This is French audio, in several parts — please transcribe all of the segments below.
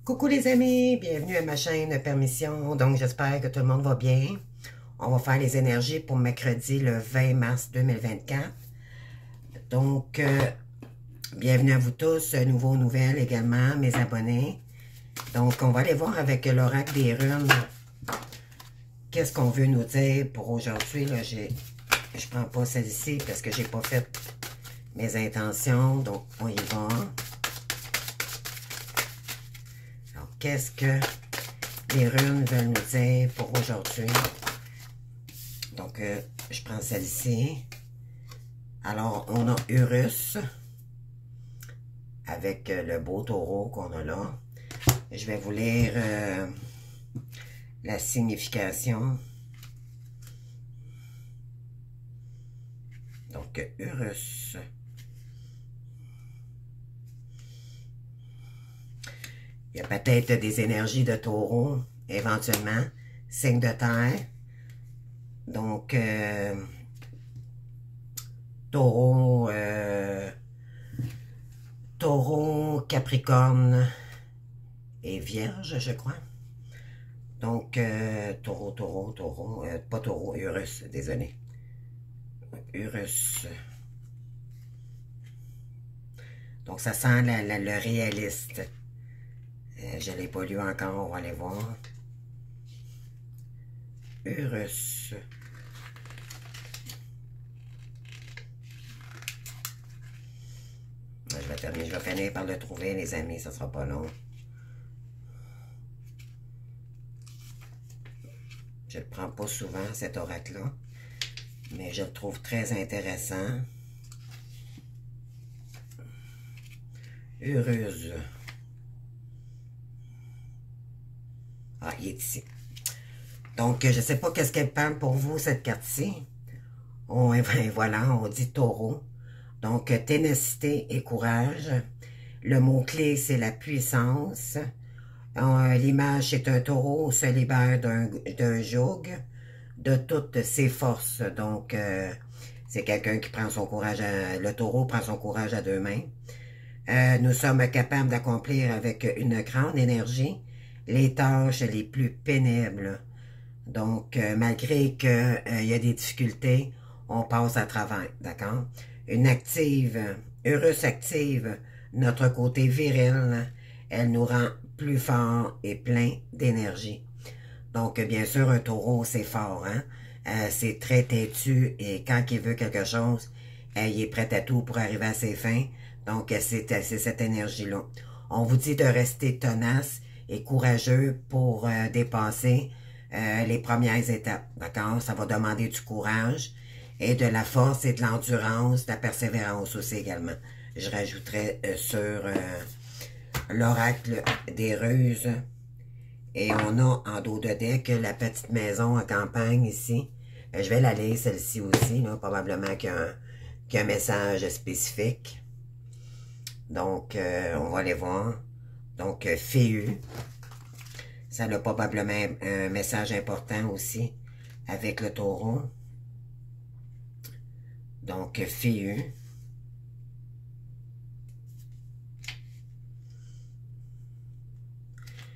Coucou les amis, bienvenue à ma chaîne Permission. Donc j'espère que tout le monde va bien. On va faire les énergies pour mercredi le 20 mars 2024. Donc bienvenue à vous tous, nouveaux nouvelles également, mes abonnés. Donc on va aller voir avec l'oracle des runes. Qu'est-ce qu'on veut nous dire pour aujourd'hui? Je prends pas celle-ci parce que j'ai pas fait mes intentions. Donc on y va. Qu'est-ce que les runes veulent nous dire pour aujourd'hui? Donc, je prends celle-ci. Alors, on a Urus avec le beau taureau qu'on a là. Je vais vous lire la signification. Donc, Urus. Il y a peut-être des énergies de taureau, éventuellement, signe de terre. Donc, taureau, Capricorne et Vierge, je crois. Donc, taureau, pas taureau, Urus, désolé. Urus. Donc, ça sent le réaliste. Je ne l'ai pas lu encore, on va aller voir. Urus. Je vais finir par le trouver, les amis, ça sera pas long. Je ne le prends pas souvent, cet oracle-là, mais je le trouve très intéressant. Heureuse. Ah, il est ici. Donc, je ne sais pas qu'est-ce qu'elle parle pour vous, cette carte-ci. Oh, et ben, voilà, on dit taureau. Donc, ténacité et courage. Le mot-clé, c'est la puissance. L'image, c'est un taureau se libère d'un joug de toutes ses forces. Donc, c'est quelqu'un qui prend son courage le taureau prend son courage à deux mains. Nous sommes capables d'accomplir avec une grande énergie les tâches les plus pénibles. Donc, malgré qu'il y a des difficultés, on passe à travers, d'accord? Une active, heureuse active, notre côté viril, elle nous rend plus forts et plein d'énergie. Donc, bien sûr, un taureau, c'est fort, hein? C'est très têtu et quand il veut quelque chose, il est prêt à tout pour arriver à ses fins. Donc, c'est cette énergie-là. On vous dit de rester tenace et courageux pour dépasser les premières étapes, d'accord? Ça va demander du courage et de la force et de l'endurance, de la persévérance aussi également. Je rajouterai sur l'oracle des ruses. Et on a en dos de deck la petite maison en campagne ici. Je vais la lire celle-ci aussi, là, probablement qu'il y a un message spécifique. Donc, on va aller voir. Donc, Féu. Ça a probablement un message important aussi avec le taureau. Donc, Féu.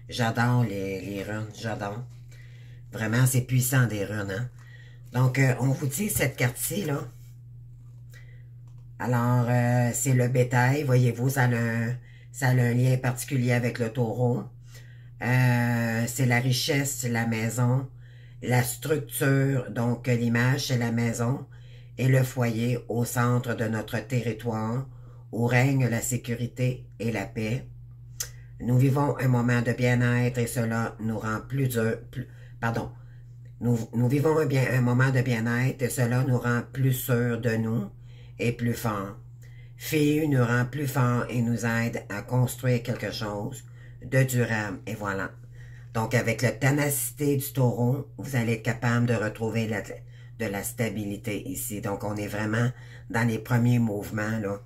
J'adore les runes, j'adore. Vraiment, c'est puissant des runes, hein. Donc, on vous dit cette carte-ci, là. Alors, c'est le bétail, voyez-vous, ça a un lien particulier avec le taureau. C'est la richesse, la maison, la structure, donc l'image, c'est la maison, et le foyer au centre de notre territoire, où règne la sécurité et la paix. Nous vivons un moment de bien-être et cela nous rend Nous vivons un moment de bien-être et cela nous rend plus sûrs de nous et plus forts. Féu nous rend plus forts et nous aide à construire quelque chose de durable. Et voilà. Donc, avec la ténacité du taureau, vous allez être capable de retrouver de la stabilité ici. Donc, on est vraiment dans les premiers mouvements, là.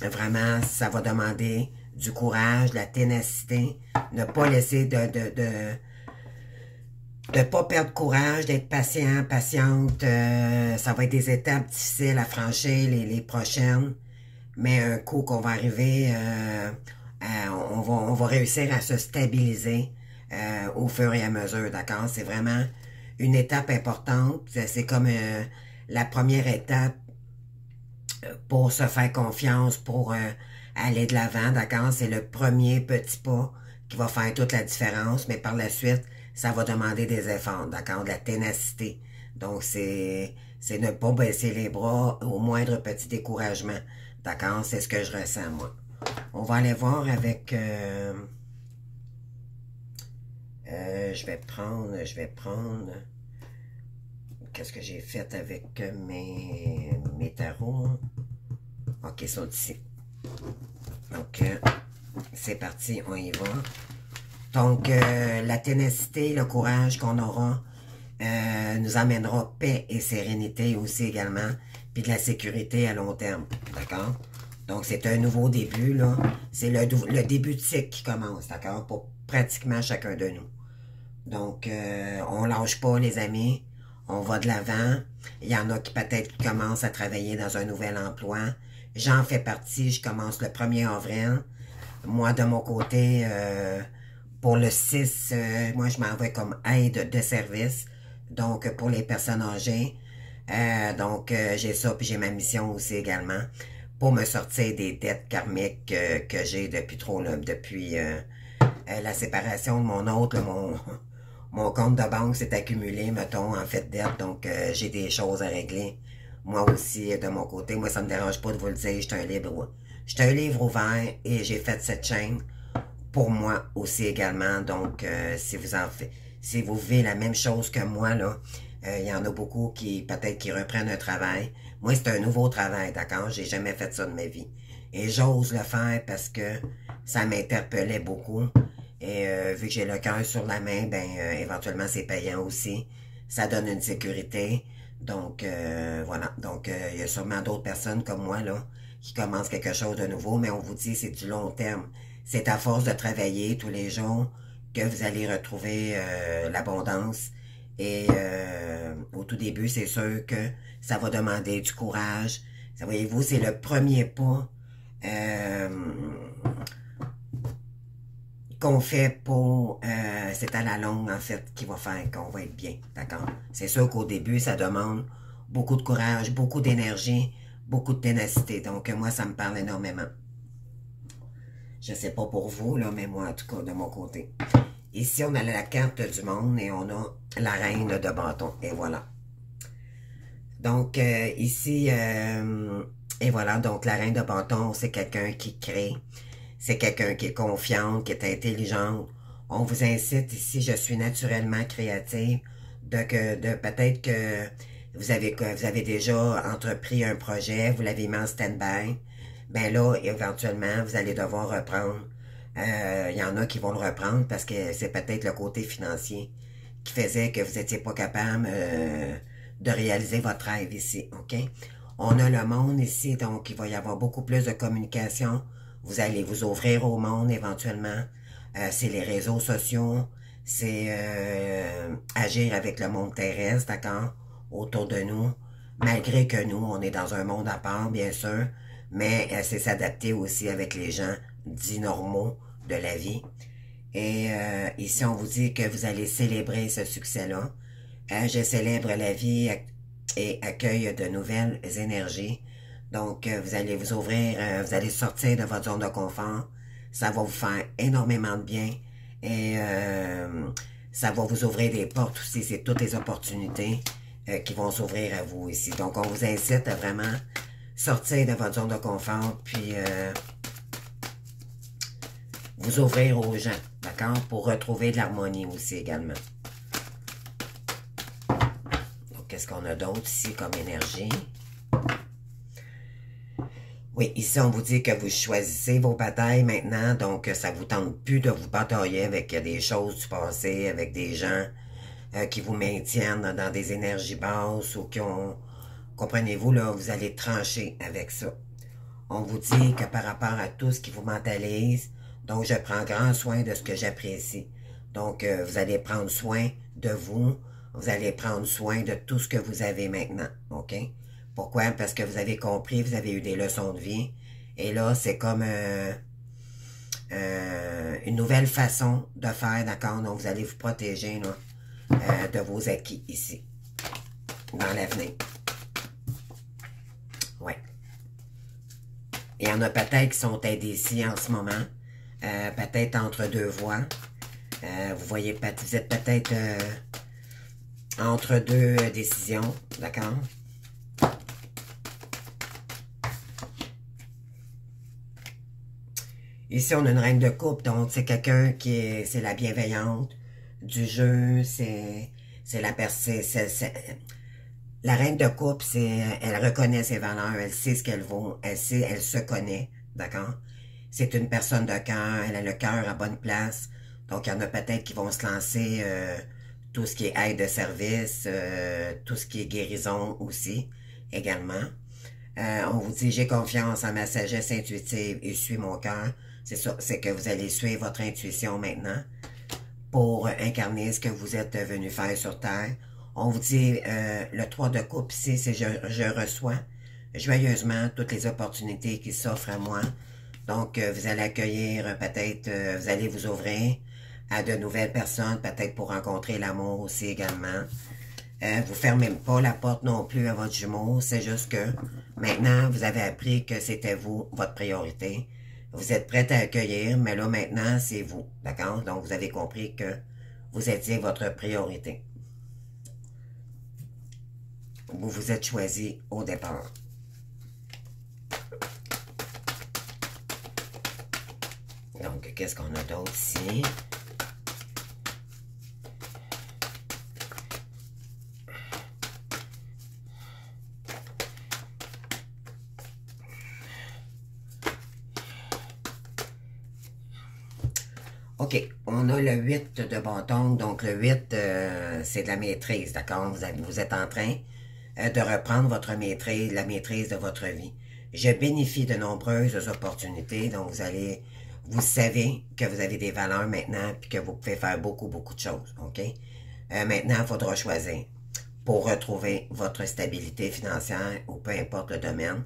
Vraiment, ça va demander du courage, de la ténacité, ne pas laisser de pas perdre courage, d'être patient, patiente. Ça va être des étapes difficiles à franchir, les prochaines. Mais un coup qu'on va arriver, on va réussir à se stabiliser au fur et à mesure, d'accord? C'est vraiment une étape importante. C'est comme la première étape pour se faire confiance, pour aller de l'avant, d'accord? C'est le premier petit pas qui va faire toute la différence, mais par la suite, ça va demander des efforts, d'accord? De la ténacité. Donc, c'est ne pas baisser les bras au moindre petit découragement, d'accord? C'est ce que je ressens, moi. On va aller voir avec... je vais prendre... Qu'est-ce que j'ai fait avec mes tarots? Ok, ils sont ici. Donc, c'est parti, on y va. Donc, la ténacité, le courage qu'on aura nous amènera paix et sérénité aussi également, puis de la sécurité à long terme, d'accord? Donc, c'est un nouveau début, là. C'est le début de cycle qui commence, d'accord? Pour pratiquement chacun de nous. Donc, on lâche pas, les amis. On va de l'avant. Il y en a qui peut-être commencent à travailler dans un nouvel emploi. J'en fais partie. Je commence le 1er avril. Moi, de mon côté, pour le 6, moi, je m'en vais comme aide de service. Donc, pour les personnes âgées. Donc, j'ai ça, puis j'ai ma mission aussi également pour me sortir des dettes karmiques que j'ai depuis trop, là, depuis la séparation de mon autre, là, mon compte de banque s'est accumulé, mettons, en fait, dette. Donc, j'ai des choses à régler. Moi aussi, de mon côté, moi, ça me dérange pas de vous le dire, j'étais un livre ouvert et j'ai fait cette chaîne pour moi aussi également. Donc, si vous vivez la même chose que moi, là, il y en a beaucoup qui, peut-être, qui reprennent un travail. Moi, c'est un nouveau travail, d'accord? J'ai jamais fait ça de ma vie. Et j'ose le faire parce que ça m'interpellait beaucoup. Et vu que j'ai le cœur sur la main, ben éventuellement c'est payant aussi. Ça donne une sécurité. Donc voilà. Donc il y a sûrement d'autres personnes comme moi là qui commencent quelque chose de nouveau, mais on vous dit c'est du long terme. C'est à force de travailler tous les jours que vous allez retrouver l'abondance. Et au tout début, c'est sûr que ça va demander du courage. Ça, voyez-vous, c'est le premier pas qu'on fait pour... c'est à la longue, en fait, qui va faire qu'on va être bien, d'accord? C'est sûr qu'au début, ça demande beaucoup de courage, beaucoup d'énergie, beaucoup de ténacité. Donc, moi, ça me parle énormément. Je sais pas pour vous, là, mais moi, en tout cas, de mon côté. Ici, on a la carte du monde et on a la reine de bâton. Et voilà. Donc, ici, et voilà, donc la reine de bâton, c'est quelqu'un qui crée. C'est quelqu'un qui est confiante, qui est intelligente. On vous incite ici, je suis naturellement créative, de peut-être que vous avez déjà entrepris un projet, vous l'avez mis en stand-by. Ben là, éventuellement, vous allez devoir reprendre. Il y en a qui vont le reprendre parce que c'est peut-être le côté financier qui faisait que vous n'étiez pas capable de réaliser votre rêve ici, OK? On a le monde ici, donc il va y avoir beaucoup plus de communication. Vous allez vous ouvrir au monde éventuellement. C'est les réseaux sociaux, c'est agir avec le monde terrestre, d'accord? Autour de nous. Malgré que nous, on est dans un monde à part, bien sûr, mais c'est s'adapter aussi avec les gens dits normaux de la vie. Et ici, on vous dit que vous allez célébrer ce succès-là. Je célèbre la vie et accueille de nouvelles énergies. Donc, vous allez vous ouvrir, vous allez sortir de votre zone de confort. Ça va vous faire énormément de bien. Et ça va vous ouvrir des portes aussi. C'est toutes les opportunités qui vont s'ouvrir à vous ici. Donc, on vous incite à vraiment sortir de votre zone de confort. Puis, vous ouvrir aux gens. D'accord? Pour retrouver de l'harmonie aussi également. Donc, qu'est-ce qu'on a d'autre ici comme énergie? Oui, ici, on vous dit que vous choisissez vos batailles maintenant, donc ça vous tente plus de vous batailler avec des choses du passé, avec des gens qui vous maintiennent dans des énergies basses ou qui ont... Comprenez-vous, là, vous allez trancher avec ça. On vous dit que par rapport à tout ce qui vous mentalise, donc je prends grand soin de ce que j'apprécie. Donc, vous allez prendre soin de vous, vous allez prendre soin de tout ce que vous avez maintenant, OK? Pourquoi? Parce que vous avez compris, vous avez eu des leçons de vie. Et là, c'est comme une nouvelle façon de faire, d'accord? Donc, vous allez vous protéger là, de vos acquis ici, dans l'avenir. Ouais. Il y en a peut-être qui sont indécis en ce moment, peut-être entre deux voies. Vous voyez, vous êtes peut-être entre deux décisions, d'accord? Ici, on a une reine de coupe, donc c'est quelqu'un qui est, c'est la bienveillante du jeu, c'est la personne, la reine de coupe, elle reconnaît ses valeurs, elle sait ce qu'elle vaut, elle se connaît, d'accord? C'est une personne de cœur, elle a le cœur à bonne place, donc il y en a peut-être qui vont se lancer tout ce qui est aide de service, tout ce qui est guérison aussi, également. On vous dit, j'ai confiance en ma sagesse intuitive et suis mon cœur. C'est ça, c'est que vous allez suivre votre intuition maintenant pour incarner ce que vous êtes venu faire sur Terre. On vous dit, le 3 de coupe ici, c'est je reçois joyeusement toutes les opportunités qui s'offrent à moi. Donc, vous allez accueillir peut-être, vous allez vous ouvrir à de nouvelles personnes, peut-être pour rencontrer l'amour aussi également. Vous fermez pas la porte non plus à votre jumeau, c'est juste que maintenant, vous avez appris que c'était vous, votre priorité. Vous êtes prête à accueillir, mais là, maintenant, c'est vous, d'accord? Donc, vous avez compris que vous étiez votre priorité. Vous vous êtes choisi au départ. Donc, qu'est-ce qu'on a d'autre ici? OK, on a le 8 de bâton, donc le 8, c'est de la maîtrise, d'accord? Vous êtes en train de reprendre votre maîtrise, la maîtrise de votre vie. Je bénéficie de nombreuses opportunités, donc vous savez que vous avez des valeurs maintenant, puis que vous pouvez faire beaucoup, beaucoup de choses, OK? Maintenant, il faudra choisir pour retrouver votre stabilité financière ou peu importe le domaine.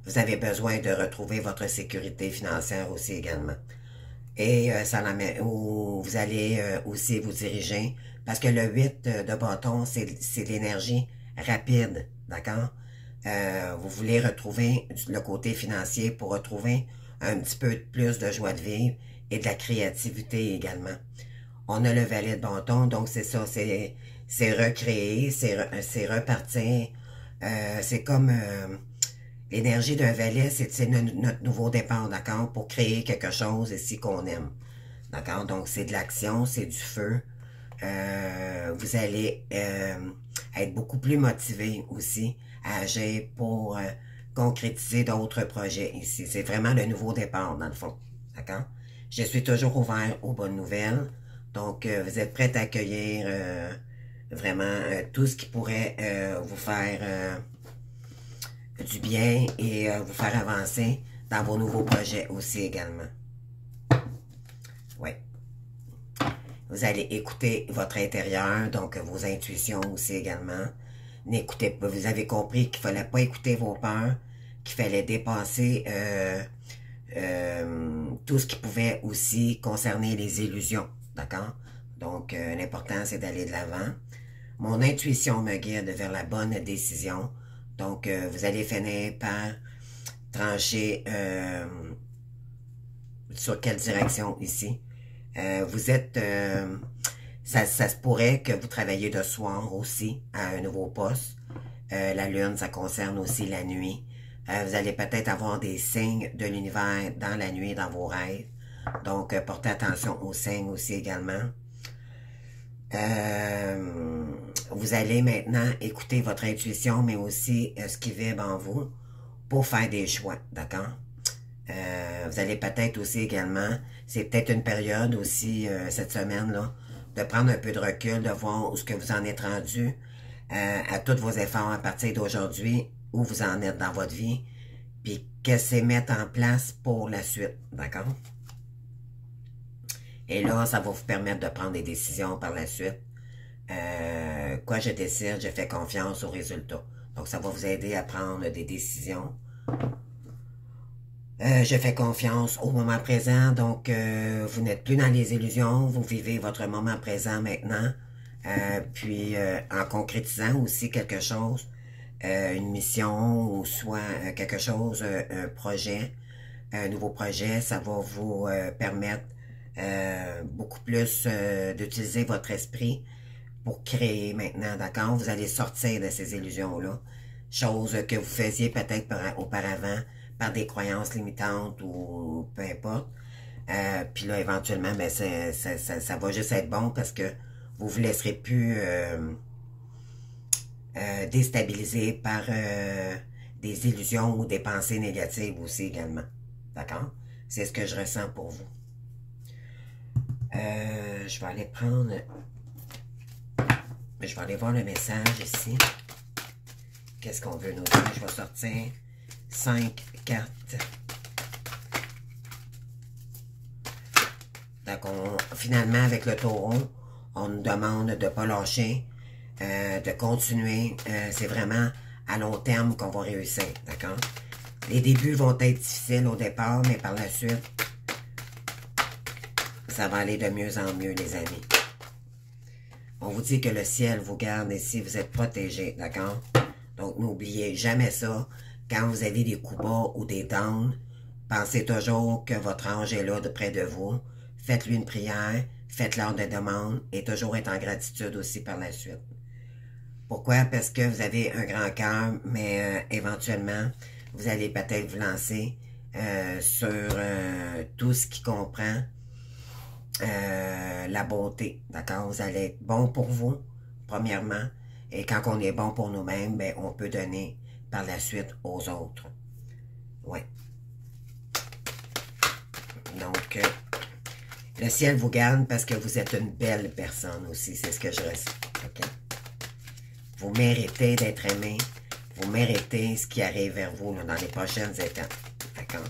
Vous avez besoin de retrouver votre sécurité financière aussi également. Et où vous allez aussi vous diriger, parce que le 8 de bâton, c'est l'énergie rapide, d'accord? Vous voulez retrouver le côté financier pour retrouver un petit peu plus de joie de vivre et de la créativité également. On a le valet de bâton, donc c'est ça, c'est recréer, c'est repartir. C'est comme l'énergie d'un valet, c'est notre nouveau départ, d'accord, pour créer quelque chose ici qu'on aime, d'accord? Donc c'est de l'action, c'est du feu. Vous allez être beaucoup plus motivé aussi à agir pour concrétiser d'autres projets ici. C'est vraiment le nouveau départ, dans le fond, d'accord? Je suis toujours ouvert aux bonnes nouvelles. Donc, vous êtes prêts à accueillir vraiment tout ce qui pourrait vous faire du bien et vous faire avancer dans vos nouveaux projets aussi également. Oui. Vous allez écouter votre intérieur, donc vos intuitions aussi également. N'écoutez pas. Vous avez compris qu'il ne fallait pas écouter vos peurs, qu'il fallait dépasser tout ce qui pouvait aussi concerner les illusions. D'accord? Donc, l'important, c'est d'aller de l'avant. Mon intuition me guide vers la bonne décision. Donc, vous allez finir par trancher sur quelle direction ici. Vous êtes... ça se pourrait que vous travaillez de soir aussi à un nouveau poste. La lune, ça concerne aussi la nuit. Vous allez peut-être avoir des signes de l'univers dans la nuit, dans vos rêves. Donc, portez attention aux signes aussi également. Vous allez maintenant écouter votre intuition, mais aussi ce qui vibre en vous pour faire des choix, d'accord? Vous allez peut-être aussi également, c'est peut-être une période aussi, cette semaine-là, de prendre un peu de recul, de voir où ce que vous en êtes rendu à tous vos efforts à partir d'aujourd'hui, où vous en êtes dans votre vie, puis qu'est-ce que c'est mettre en place pour la suite, d'accord? Et là, ça va vous permettre de prendre des décisions par la suite. Quoi je décide, je fais confiance aux résultats. Donc, ça va vous aider à prendre des décisions Je fais confiance au moment présent, donc vous n'êtes plus dans les illusions, vous vivez votre moment présent maintenant, puis en concrétisant aussi quelque chose, une mission ou soit quelque chose, un projet, un nouveau projet, ça va vous permettre beaucoup plus d'utiliser votre esprit pour créer maintenant, d'accord? Vous allez sortir de ces illusions-là, choses que vous faisiez peut-être auparavant par des croyances limitantes ou peu importe. Puis là, éventuellement, ben, ça va juste être bon parce que vous vous laisserez plus déstabiliser par des illusions ou des pensées négatives aussi également. D'accord? C'est ce que je ressens pour vous. Je vais aller prendre... Je vais aller voir le message ici. Qu'est-ce qu'on veut nous dire? Je vais sortir 5 cartes. Donc, finalement, avec le taureau, on nous demande de ne pas lâcher, de continuer. C'est vraiment à long terme qu'on va réussir, d'accord? Les débuts vont être difficiles au départ, mais par la suite, ça va aller de mieux en mieux, les amis. On vous dit que le ciel vous garde ici, vous êtes protégés, d'accord? Donc, n'oubliez jamais ça. Quand vous avez des coups bas ou des downs, pensez toujours que votre ange est là de près de vous. Faites-lui une prière, faites-leur des demandes et toujours être en gratitude aussi par la suite. Pourquoi? Parce que vous avez un grand cœur, mais éventuellement, vous allez peut-être vous lancer sur tout ce qui comprend la bonté, d'accord? Vous allez être bon pour vous, premièrement, et quand on est bon pour nous-mêmes, ben, on peut donner par la suite aux autres. Ouais. Donc, le ciel vous garde parce que vous êtes une belle personne aussi, c'est ce que je ressens, ok? Vous méritez d'être aimé, vous méritez ce qui arrive vers vous là, dans les prochaines étapes, d'accord?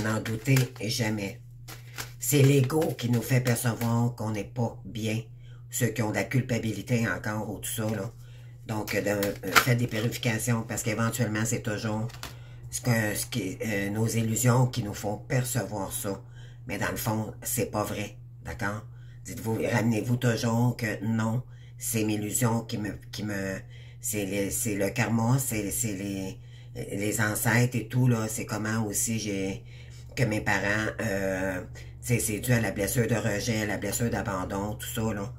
N'en doutez jamais. C'est l'ego qui nous fait percevoir qu'on n'est pas bien. Ceux qui ont de la culpabilité encore ou tout ça, là. Donc, faites des purifications parce qu'éventuellement, c'est toujours nos illusions qui nous font percevoir ça. Mais dans le fond, c'est pas vrai. D'accord? Dites-vous, ramenez-vous toujours que non, c'est mes illusions c'est le karma, c'est les ancêtres et tout, là. C'est comment aussi que mes parents, c'est dû à la blessure de rejet, la blessure d'abandon, tout ça, là.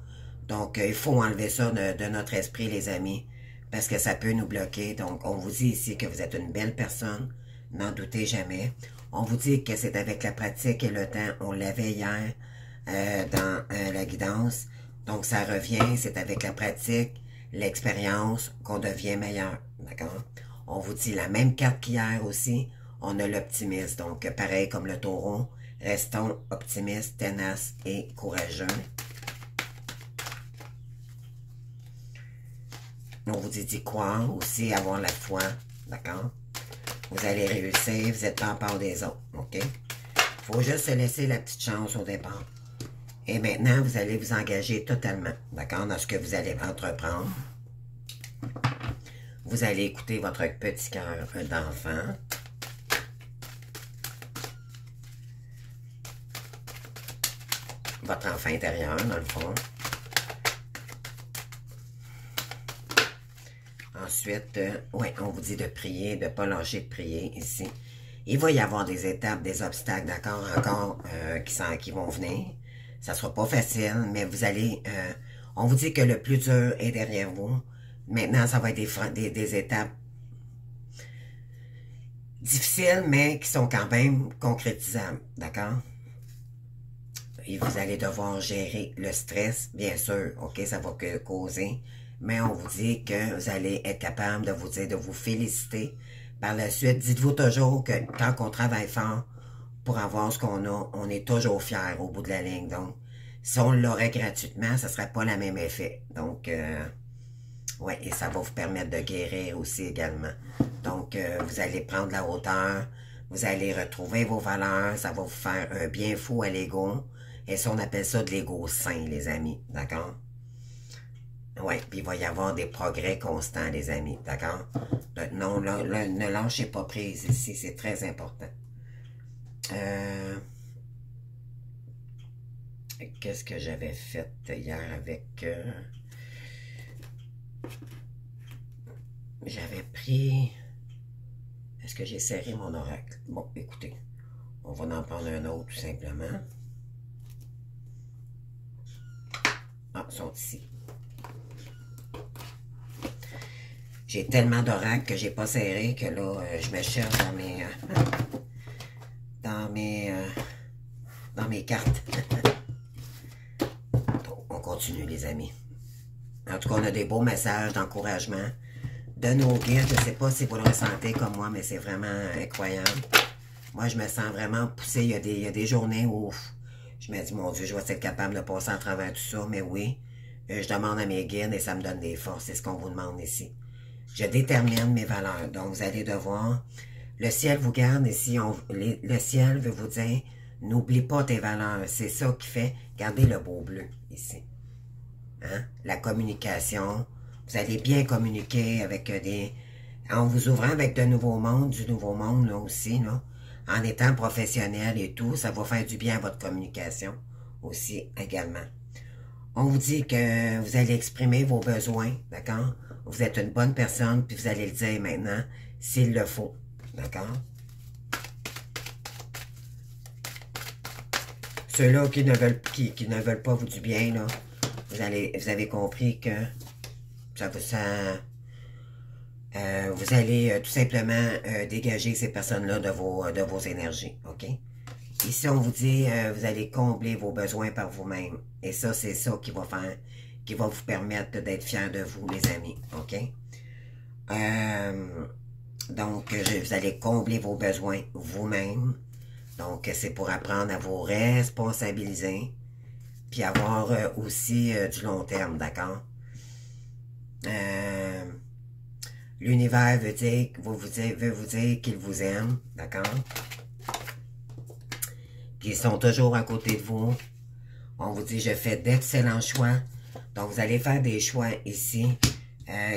Donc, il faut enlever ça de notre esprit, les amis, parce que ça peut nous bloquer. Donc, on vous dit ici que vous êtes une belle personne, n'en doutez jamais. On vous dit que c'est avec la pratique et le temps, on l'avait hier dans la guidance. Donc, ça revient, c'est avec la pratique, l'expérience qu'on devient meilleur, d'accord? On vous dit la même carte qu'hier aussi, on a l'optimisme. Donc, pareil comme le taureau, restons optimistes, tenaces et courageux. On vous dit d'y croire aussi, avoir la foi, d'accord? Vous allez réussir, vous n'êtes pas en part des autres, ok? Il faut juste se laisser la petite chance au départ. Et maintenant, vous allez vous engager totalement, d'accord, dans ce que vous allez entreprendre. Vous allez écouter votre petit cœur d'enfant. Votre enfant intérieur, dans le fond. Ensuite, ouais, on vous dit de prier, de ne pas lâcher de prier ici. Il va y avoir des étapes, des obstacles, d'accord, encore qui vont venir. Ça ne sera pas facile, mais vous allez... on vous dit que le plus dur est derrière vous. Maintenant, ça va être des étapes difficiles, mais qui sont quand même concrétisables, d'accord? Et vous allez devoir gérer le stress, bien sûr, ok, ça va causer, mais on vous dit que vous allez être capable de vous dire, de vous féliciter. Par la suite, dites-vous toujours que quand on travaille fort pour avoir ce qu'on a, on est toujours fier au bout de la ligne. Donc, si on l'aurait gratuitement, ça ne serait pas le même effet. Donc, ouais, et ça va vous permettre de guérir aussi également. Donc, vous allez prendre la hauteur, vous allez retrouver vos valeurs, ça va vous faire un bien fou à l'ego. Et ça, on appelle ça de l'ego sain, les amis, d'accord? Oui, puis il va y avoir des progrès constants, les amis, d'accord? Non, ne lâchez pas prise ici, c'est très important. Qu'est-ce que j'avais fait hier avec... j'avais pris... Est-ce que j'ai serré mon oracle? Bon, écoutez, on va en prendre un autre, tout simplement. Ah, ils sont ici. J'ai tellement d'oracles que j'ai pas serré que là, je me cherche dans mes cartes. Donc, on continue, les amis. En tout cas, on a des beaux messages d'encouragement de nos guides. Je ne sais pas si vous le ressentez comme moi, mais c'est vraiment incroyable. Moi, je me sens vraiment poussée. Il y a des journées où je me dis, mon Dieu, je vais être capable de passer à travers tout ça. Mais oui, je demande à mes guides et ça me donne des forces. C'est ce qu'on vous demande ici. Je détermine mes valeurs. Donc, vous allez devoir... Le ciel vous garde ici. Le ciel veut vous dire, n'oublie pas tes valeurs. C'est ça qui fait garder le beau bleu ici. Hein? La communication. Vous allez bien communiquer avec en vous ouvrant avec du nouveau monde là aussi, là. En étant professionnel et tout, ça va faire du bien à votre communication aussi également. On vous dit que vous allez exprimer vos besoins, d'accord? Vous êtes une bonne personne, puis vous allez le dire maintenant, s'il le faut, d'accord? Ceux-là qui ne veulent pas vous du bien, là, vous avez compris que vous allez tout simplement dégager ces personnes-là de vos énergies, ok? Ici, on vous dit, vous allez combler vos besoins par vous-même. Et ça, c'est ça qui va vous permettre d'être fiers de vous, les amis, ok? Donc, vous allez combler vos besoins vous-même. Donc, c'est pour apprendre à vous responsabiliser, puis avoir aussi du long terme, d'accord? L'univers veut vous dire qu'il vous aime, d'accord? Qu'ils sont toujours à côté de vous. On vous dit, je fais d'excellents choix. Donc, vous allez faire des choix ici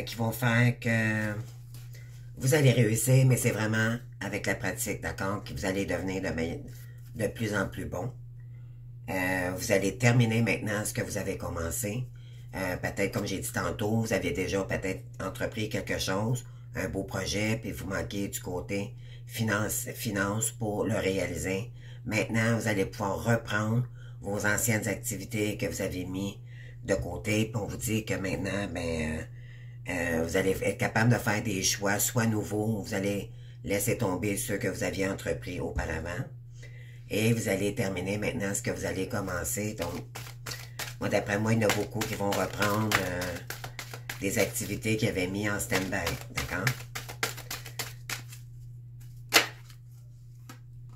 qui vont faire que vous allez réussir, mais c'est vraiment avec la pratique, d'accord, que vous allez devenir de plus en plus bon. Vous allez terminer maintenant ce que vous avez commencé. Peut-être, comme j'ai dit tantôt, vous avez déjà peut-être entrepris quelque chose, un beau projet, puis vous manquez du côté finance pour le réaliser. Maintenant, vous allez pouvoir reprendre vos anciennes activités que vous avez mis de côté, puis on vous dit que maintenant, vous allez être capable de faire des choix, soit nouveaux, vous allez laisser tomber ceux que vous aviez entrepris auparavant, et vous allez terminer maintenant ce que vous allez commencer. Donc, moi, d'après moi, il y en a beaucoup qui vont reprendre des activités qu'ils avaient mis en stand-by, d'accord?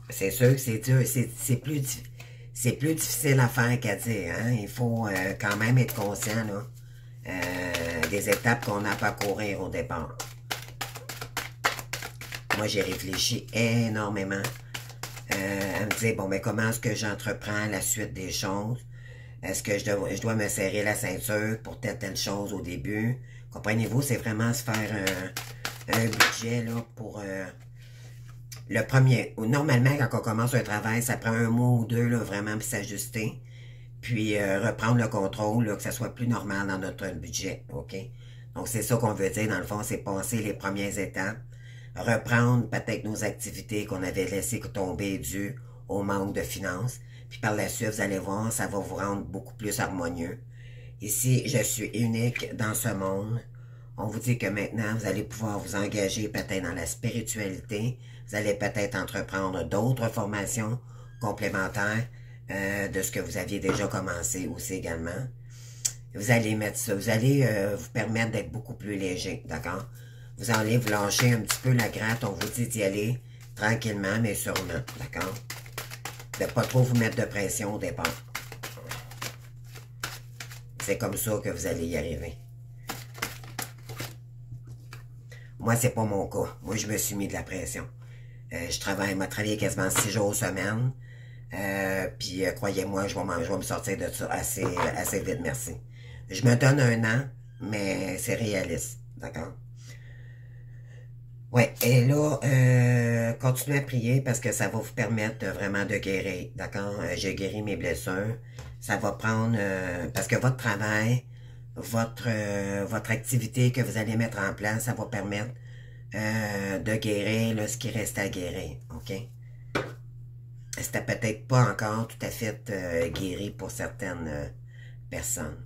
C'est sûr que c'est dur, c'est plus difficile à faire qu'à dire, hein? Il faut quand même être conscient, là, des étapes qu'on a à parcourir au départ. Moi, j'ai réfléchi énormément à me dire, bon, mais comment est-ce que j'entreprends la suite des choses? Est-ce que je dois me serrer la ceinture pour telle chose au début? Comprenez-vous, c'est vraiment se faire un budget là, pour le premier. Normalement, quand on commence un travail, ça prend un mois ou deux là, vraiment pour s'ajuster. Puis reprendre le contrôle, là, que ça soit plus normal dans notre budget. OK? Donc, c'est ça qu'on veut dire, dans le fond, c'est passer les premières étapes. Reprendre peut-être nos activités qu'on avait laissées tomber dues au manque de finances. Puis par la suite, vous allez voir, ça va vous rendre beaucoup plus harmonieux. Ici, je suis unique dans ce monde. On vous dit que maintenant, vous allez pouvoir vous engager peut-être dans la spiritualité. Vous allez peut-être entreprendre d'autres formations complémentaires de ce que vous aviez déjà commencé aussi également. Vous allez mettre ça, vous allez vous permettre d'être beaucoup plus léger, d'accord? Vous allez vous lâcher un petit peu la gratte. On vous dit d'y aller tranquillement, mais sûrement, d'accord? De ne pas trop vous mettre de pression au départ. C'est comme ça que vous allez y arriver. Moi, c'est pas mon cas. Moi, je me suis mis de la pression. Je m'a travaillé quasiment 6 jours semaine. Puis, croyez-moi, je vais me sortir de ça assez vite, merci. Je me donne un an mais c'est réaliste, d'accord? Ouais, et là, continuez à prier parce que ça va vous permettre vraiment de guérir, d'accord? J'ai guéri mes blessures. Ça va prendre, parce que votre travail, votre activité que vous allez mettre en place, ça va permettre de guérir là, ce qui reste à guérir, ok? C'était peut-être pas encore tout à fait guéri pour certaines personnes.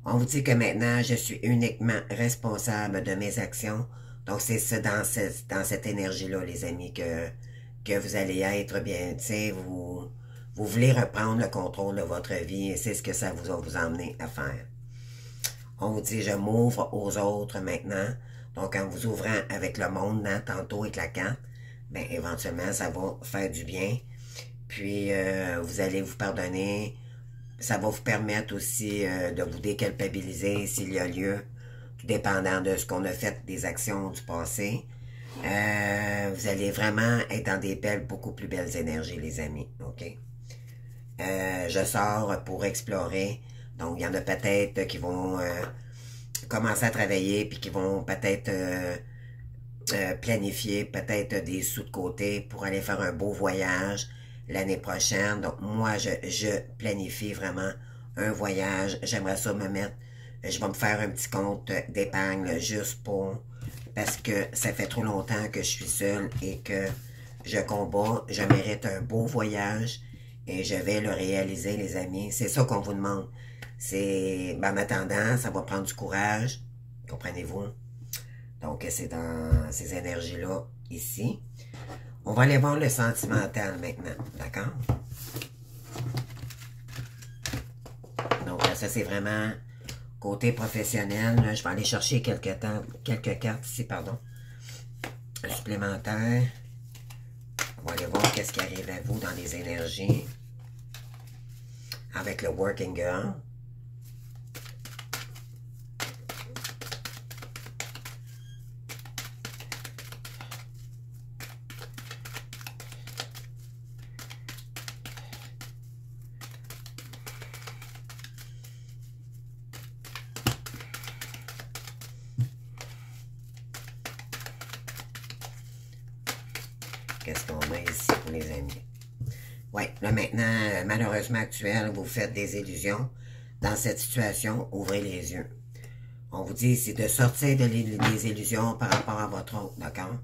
On vous dit que maintenant, je suis uniquement responsable de mes actions. Donc, c'est ça dans cette énergie-là, les amis, que vous allez être bien. Tu sais, vous voulez reprendre le contrôle de votre vie et c'est ce que ça va vous emmener à faire. On vous dit, je m'ouvre aux autres maintenant. Donc, en vous ouvrant avec le monde, hein, tantôt avec la carte, ben, éventuellement, ça va faire du bien. Puis, vous allez vous pardonner. Ça va vous permettre aussi de vous déculpabiliser s'il y a lieu, tout dépendant de ce qu'on a fait, des actions du passé. Vous allez vraiment être dans des beaucoup plus belles énergies, les amis, ok? Je sors pour explorer. Donc, il y en a peut-être qui vont commencer à travailler, puis qui vont peut-être planifier peut-être des sous de côté pour aller faire un beau voyage l'année prochaine. Donc, moi, je planifie vraiment un voyage. J'aimerais ça me mettre, je vais me faire un petit compte d'épargne juste pour, parce que ça fait trop longtemps que je suis seule et que je combats. Je mérite un beau voyage et je vais le réaliser, les amis. C'est ça qu'on vous demande. C'est, ben, en attendant, ça va prendre du courage. Comprenez-vous? Donc, c'est dans ces énergies-là, ici. On va aller voir le sentimental maintenant, d'accord? Donc, ça, c'est vraiment côté professionnel. Là, je vais aller chercher quelques cartes ici, pardon, supplémentaires. On va aller voir qu'est-ce qui arrive à vous dans les énergies avec le Working Girl. Qu'est-ce qu'on a ici pour les amis? Oui, là maintenant, malheureusement actuel, vous faites des illusions. Dans cette situation, ouvrez les yeux. On vous dit ici de sortir des illusions par rapport à votre autre, d'accord?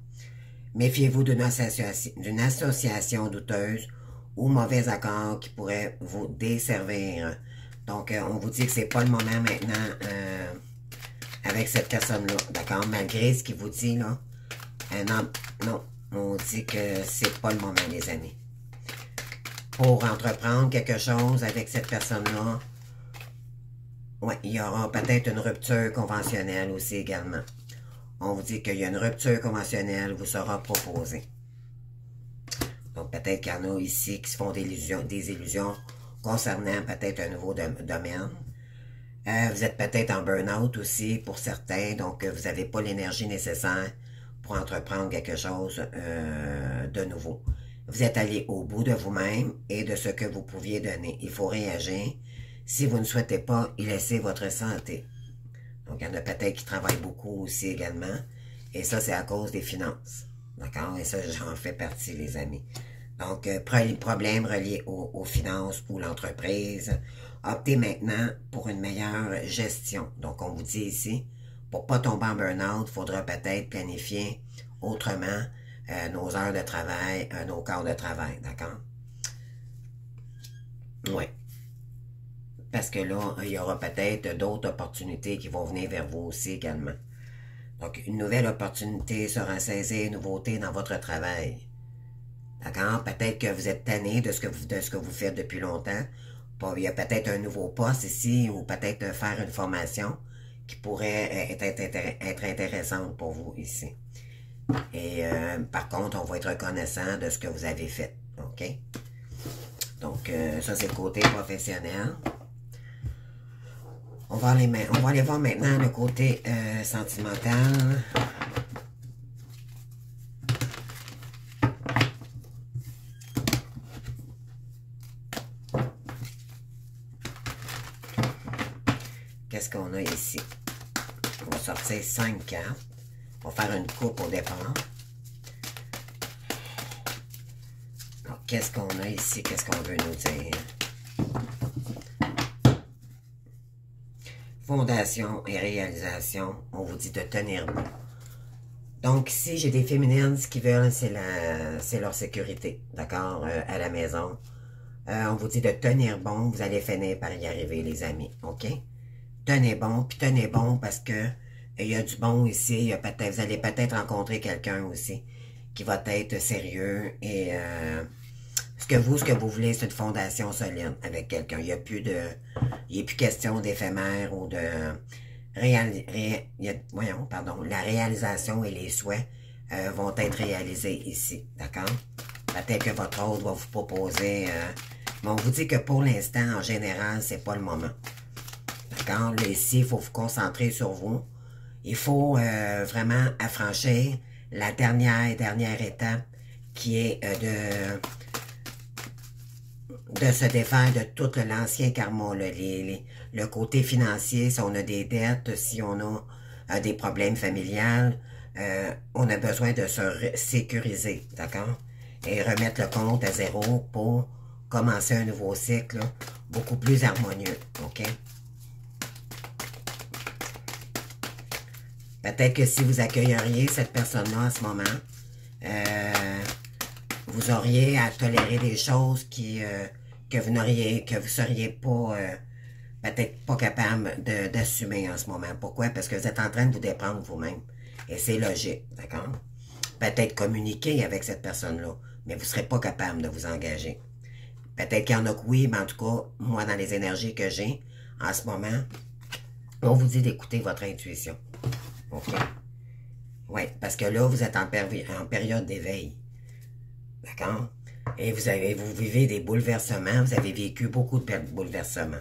Méfiez-vous d'une association douteuse ou mauvais accord qui pourrait vous desservir. Donc, on vous dit que c'est pas le moment maintenant avec cette personne-là, d'accord? Malgré ce qu'il vous dit, là. Non, non, on dit que c'est pas le moment, les amis. Pour entreprendre quelque chose avec cette personne-là, ouais, il y aura peut-être une rupture conventionnelle aussi également. On vous dit qu'il y a une rupture conventionnelle vous sera proposée. Donc, peut-être qu'il y en a ici qui se font des illusions concernant peut-être un nouveau domaine. Vous êtes peut-être en burn-out aussi pour certains, donc vous n'avez pas l'énergie nécessaire pour entreprendre quelque chose de nouveau. Vous êtes allé au bout de vous-même et de ce que vous pouviez donner. Il faut réagir. Si vous ne souhaitez pas y laisser votre santé. Donc, il y en a peut-être qui travaillent beaucoup aussi également. Et ça, c'est à cause des finances. D'accord? Et ça, j'en fais partie, les amis. Donc, problèmes reliés aux finances ou l'entreprise. Optez maintenant pour une meilleure gestion. Donc, on vous dit ici, pour ne pas tomber en burn-out, il faudra peut-être planifier autrement nos heures de travail, nos quarts de travail. D'accord? Oui. Parce que là, il y aura peut-être d'autres opportunités qui vont venir vers vous aussi également. Donc, une nouvelle opportunité sera saisie, une nouveauté dans votre travail. D'accord? Peut-être que vous êtes tanné de ce que vous faites depuis longtemps. Il y a peut-être un nouveau poste ici ou peut-être faire une formation qui pourrait être intéressante pour vous ici. Et par contre, on va être reconnaissant de ce que vous avez fait. OK? Donc, ça, c'est le côté professionnel. On va aller voir maintenant le côté sentimental. qu'est-ce qu'on a ici? On va sortir 5 cartes. On va faire une coupe au départ. Alors, qu'est-ce qu'on a ici? Qu'est-ce qu'on veut nous dire? Fondation et réalisation. On vous dit de tenir bon. Donc, ici, j'ai des féminines, ce qu'ils veulent, c'est leur sécurité, d'accord, à la maison. On vous dit de tenir bon, vous allez finir par y arriver, les amis, OK? Tenez bon, puis tenez bon parce que il y a du bon ici, vous allez peut-être rencontrer quelqu'un aussi qui va être sérieux et ce que vous voulez, c'est une fondation solide avec quelqu'un. Il n'y a plus question d'éphémère ou de la réalisation et les souhaits vont être réalisés ici, d'accord? Peut-être que votre autre va vous proposer, mais on vous dit que pour l'instant, en général, c'est pas le moment. D'accord? Là, ici, il faut vous concentrer sur vous. Il faut vraiment affranchir la dernière étape qui est de se défaire de tout l'ancien karma, là, le côté financier, si on a des dettes, si on a des problèmes familiales, on a besoin de se sécuriser, d'accord? Et remettre le compte à zéro pour commencer un nouveau cycle, là, beaucoup plus harmonieux, OK? Peut-être que si vous accueilleriez cette personne-là à ce moment, vous auriez à tolérer des choses que vous seriez pas peut-être pas capable d'assumer en ce moment. Pourquoi? Parce que vous êtes en train de vous déprendre vous-même. Et c'est logique, d'accord? Peut-être communiquer avec cette personne-là, mais vous ne serez pas capable de vous engager. Peut-être qu'il y en a que oui, mais en tout cas, moi, dans les énergies que j'ai en ce moment, on vous dit d'écouter votre intuition. OK? Oui, parce que là, vous êtes en période d'éveil. D'accord? Et vous vivez des bouleversements. Vous avez vécu beaucoup de bouleversements.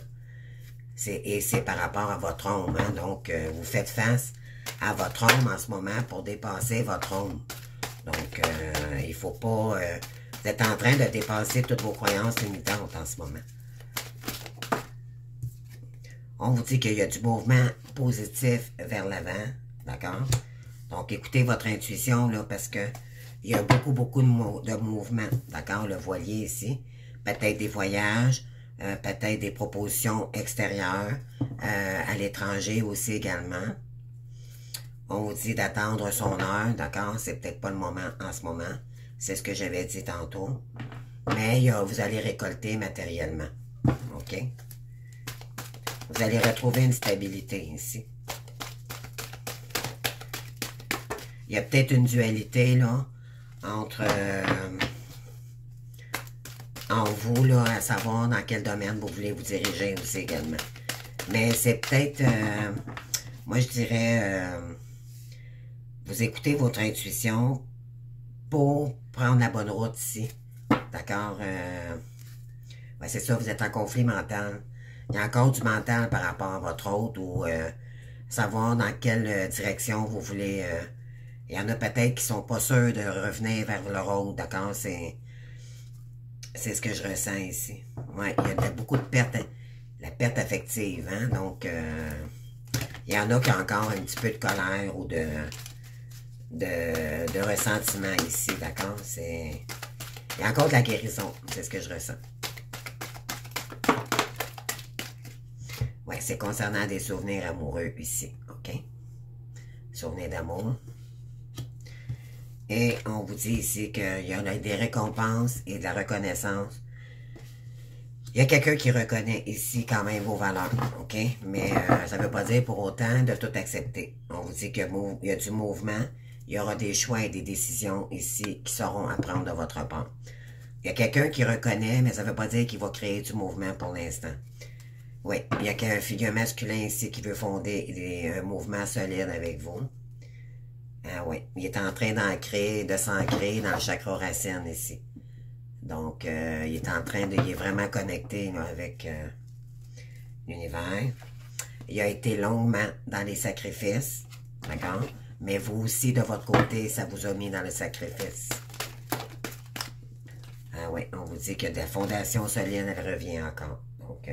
Et c'est par rapport à votre ombre. Hein? Donc, vous faites face à votre ombre en ce moment pour dépasser votre ombre. Donc, il faut pas... vous êtes en train de dépasser toutes vos croyances limitantes en ce moment. On vous dit qu'il y a du mouvement positif vers l'avant. D'accord? Donc, écoutez votre intuition, là, parce que il y a beaucoup de mouvements. D'accord? Le voilier ici. Peut-être des voyages, peut-être des propositions extérieures, à l'étranger aussi également. On vous dit d'attendre son heure, d'accord? C'est peut-être pas le moment en ce moment. C'est ce que j'avais dit tantôt. Mais vous allez récolter matériellement. OK? Vous allez retrouver une stabilité ici. Il y a peut-être une dualité, là, entre en vous, là, à savoir dans quel domaine vous voulez vous diriger aussi également. Mais c'est peut-être, moi je dirais, vous écoutez votre intuition pour prendre la bonne route ici. D'accord? Ouais, c'est ça, vous êtes en conflit mental. Il y a encore du mental par rapport à votre autre ou savoir dans quelle direction vous voulez... il y en a peut-être qui sont pas sûrs de revenir vers leur autre, d'accord? C'est ce que je ressens ici. Ouais, il y a beaucoup de pertes, la perte affective, hein? Donc, il y en a qui ont encore un petit peu de colère ou de ressentiment ici, d'accord? Il y a encore de la guérison, c'est ce que je ressens. Ouais, c'est concernant des souvenirs amoureux ici, OK? Souvenirs d'amour. Et on vous dit ici qu'il y en a des récompenses et de la reconnaissance. Il y a quelqu'un qui reconnaît ici quand même vos valeurs, OK? Mais ça ne veut pas dire pour autant de tout accepter. On vous dit qu'il y a du mouvement, il y aura des choix et des décisions ici qui seront à prendre de votre part. Il y a quelqu'un qui reconnaît, mais ça ne veut pas dire qu'il va créer du mouvement pour l'instant. Oui, il y a qu'un figure masculin ici qui veut fonder un mouvement solide avec vous. Ah oui, il est en train de s'ancrer dans le chakra racine ici. Donc, il est vraiment connecté là, avec l'univers. Il a été longuement dans les sacrifices, d'accord? Mais vous aussi, de votre côté, ça vous a mis dans le sacrifice. Ah oui, on vous dit que de la fondation solide, elle revient encore. Donc,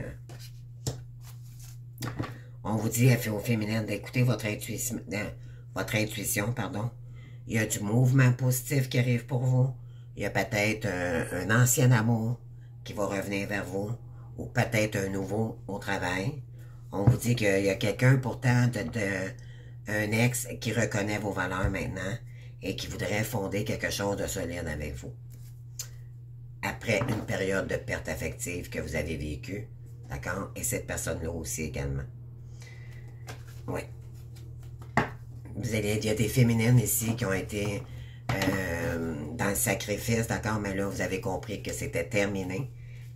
On vous dit au féminin d'écouter votre intuition, pardon. Il y a du mouvement positif qui arrive pour vous. Il y a peut-être un ancien amour qui va revenir vers vous, ou peut-être un nouveau au travail. On vous dit qu'il y a quelqu'un pourtant, un ex qui reconnaît vos valeurs maintenant et qui voudrait fonder quelque chose de solide avec vous. Après une période de perte affective que vous avez vécue, d'accord? Et cette personne-là aussi également. Oui. Il y a des féminines ici qui ont été dans le sacrifice, d'accord? Mais là, vous avez compris que c'était terminé.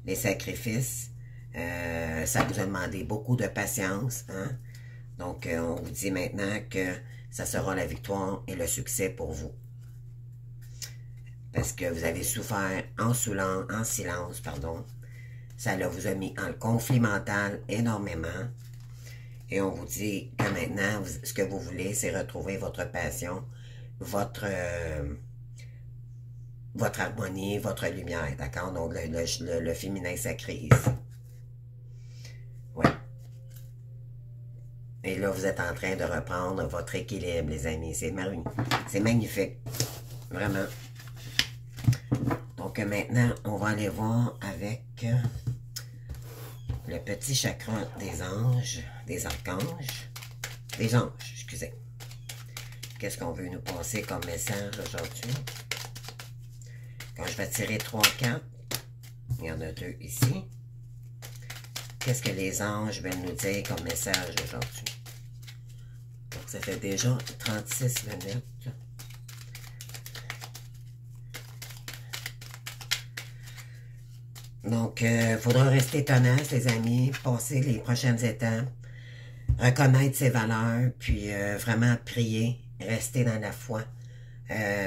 Les sacrifices, ça vous a demandé beaucoup de patience, hein? Donc, on vous dit maintenant que ça sera la victoire et le succès pour vous. Parce que vous avez souffert en silence, pardon. Ça vous a mis en conflit mental énormément. Et on vous dit que maintenant, ce que vous voulez, c'est retrouver votre passion, votre harmonie, votre lumière, d'accord? Donc, le féminin sacré ici. Oui. Et là, vous êtes en train de reprendre votre équilibre, les amis. C'est magnifique. Vraiment. Donc, maintenant, on va aller voir avec le petit chakra des anges, des archanges, des anges, excusez. Qu'est-ce qu'on veut nous passer comme message aujourd'hui? Quand je vais tirer 3 cartes, il y en a 2 ici. Qu'est-ce que les anges veulent nous dire comme message aujourd'hui? Donc, ça fait déjà 36 minutes. Donc, il faudra rester tenace, les amis, passer les prochaines étapes, reconnaître ses valeurs, puis vraiment prier, rester dans la foi,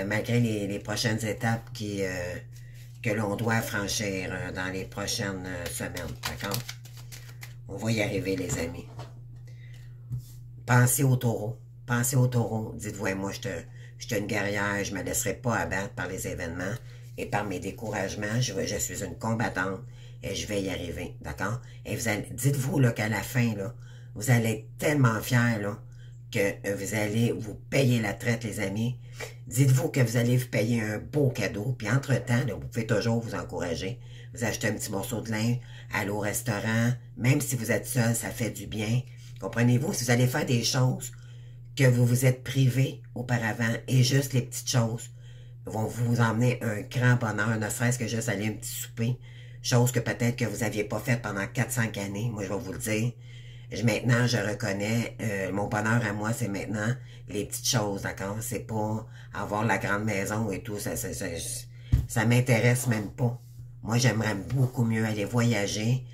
malgré les prochaines étapes que l'on doit franchir dans les prochaines semaines, d'accord? On va y arriver, les amis. Pensez au taureau. Pensez au taureau. Dites-vous, hey, moi, je suis une guerrière, je ne me laisserai pas abattre par les événements et par mes découragements. Je suis une combattante et je vais y arriver, d'accord? Et dites-vous qu'à la fin, là, vous allez être tellement fiers là, que vous allez vous payer la traite, les amis. Dites-vous que vous allez vous payer un beau cadeau. Puis entre-temps, vous pouvez toujours vous encourager. Vous achetez un petit morceau de linge, aller au restaurant. Même si vous êtes seul, ça fait du bien. Comprenez-vous? Si vous allez faire des choses que vous vous êtes privé auparavant et juste les petites choses vont vous emmener un grand bonheur, ne serait-ce que juste aller un petit souper. Chose que peut-être que vous n'aviez pas faite pendant 4-5 années. Moi, je vais vous le dire. Maintenant, je reconnais, mon bonheur à moi, c'est maintenant les petites choses, d'accord? C'est pas avoir la grande maison et tout, ça m'intéresse même pas. Moi, j'aimerais beaucoup mieux aller voyager,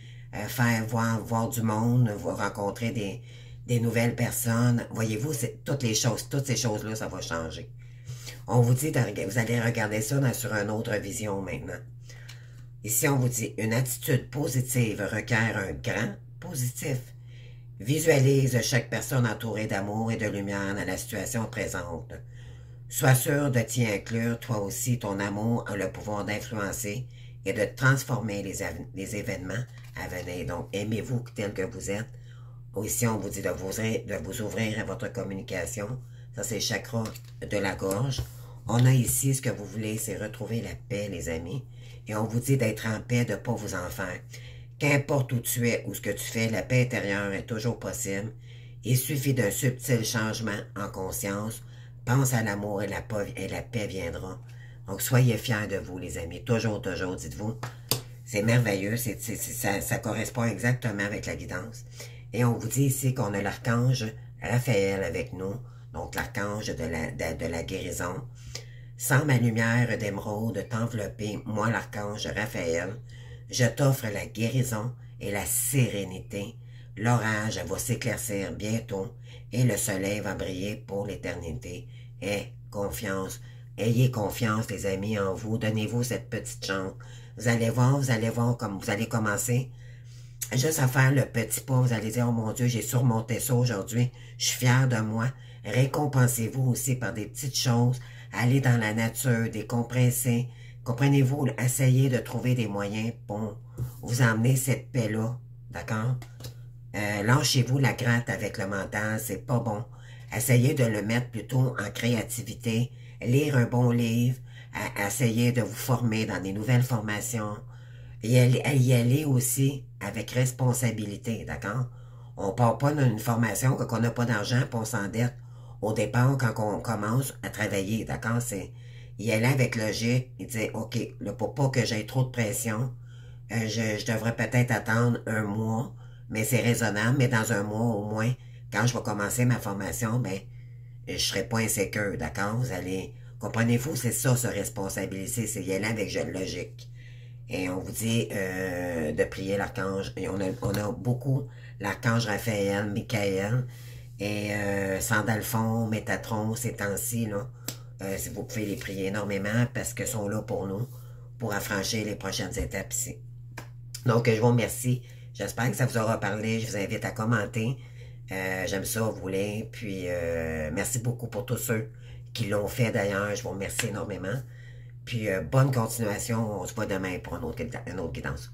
voir du monde, rencontrer des nouvelles personnes. Voyez-vous, toutes ces choses-là, ça va changer. On vous dit, vous allez regarder ça sur une autre vision maintenant. Ici, on vous dit, une attitude positive requiert un grand positif. Visualise chaque personne entourée d'amour et de lumière dans la situation présente. Sois sûr de t'y inclure, toi aussi, ton amour a le pouvoir d'influencer et de transformer les événements à venir. Donc, aimez-vous tel que vous êtes. Ici, on vous dit de vous ouvrir à votre communication. Ça, c'est le chakra de la gorge. On a ici, ce que vous voulez, c'est retrouver la paix, les amis. Et on vous dit d'être en paix, de ne pas vous en faire. Qu'importe où tu es ou ce que tu fais, la paix intérieure est toujours possible. Il suffit d'un subtil changement en conscience. Pense à l'amour et la paix viendra. Donc, soyez fiers de vous, les amis. Toujours, toujours, dites-vous. C'est merveilleux. Ça correspond exactement avec la guidance. Et on vous dit ici qu'on a l'archange Raphaël avec nous. Donc, l'archange de la guérison. Sans ma lumière d'émeraude t'envelopper, moi, l'archange Raphaël, je t'offre la guérison et la sérénité. L'orage va s'éclaircir bientôt et le soleil va briller pour l'éternité. Ayez confiance, les amis, en vous. Donnez-vous cette petite chance. Vous allez voir comme vous allez commencer juste à faire le petit pas. Vous allez dire, oh mon Dieu, j'ai surmonté ça aujourd'hui. Je suis fière de moi. Récompensez-vous aussi par des petites choses. Allez dans la nature, décompresser. Comprenez-vous, essayez de trouver des moyens pour vous emmener cette paix-là, d'accord? Lâchez-vous la gratte avec le mental, c'est pas bon. Essayez de le mettre plutôt en créativité, lire un bon livre, essayez de vous former dans des nouvelles formations, et y aller aussi avec responsabilité, d'accord? On part pas dans une formation quand on n'a pas d'argent puis on s'endette au départ quand on commence à travailler, d'accord? C'est y aller avec logique et dire, OK, là, pour pas que j'aie trop de pression, je devrais peut-être attendre un mois, mais c'est raisonnable, mais dans un mois au moins, quand je vais commencer ma formation, ben, je serai pas insécure, d'accord? Vous allez, comprenez-vous, c'est ça, se responsabiliser, c'est y aller avec logique. Et on vous dit de prier l'archange. Et on a beaucoup l'archange Raphaël, Michael et Sandalphon, Métatron, ces temps-ci, là. Si vous pouvez les prier énormément parce qu'ils sont là pour nous, pour affranchir les prochaines étapes ici. Donc, je vous remercie. J'espère que ça vous aura parlé. Je vous invite à commenter. J'aime ça, vous voulez. Puis, merci beaucoup pour tous ceux qui l'ont fait d'ailleurs. Je vous remercie énormément. Puis, bonne continuation. On se voit demain pour une autre guidance.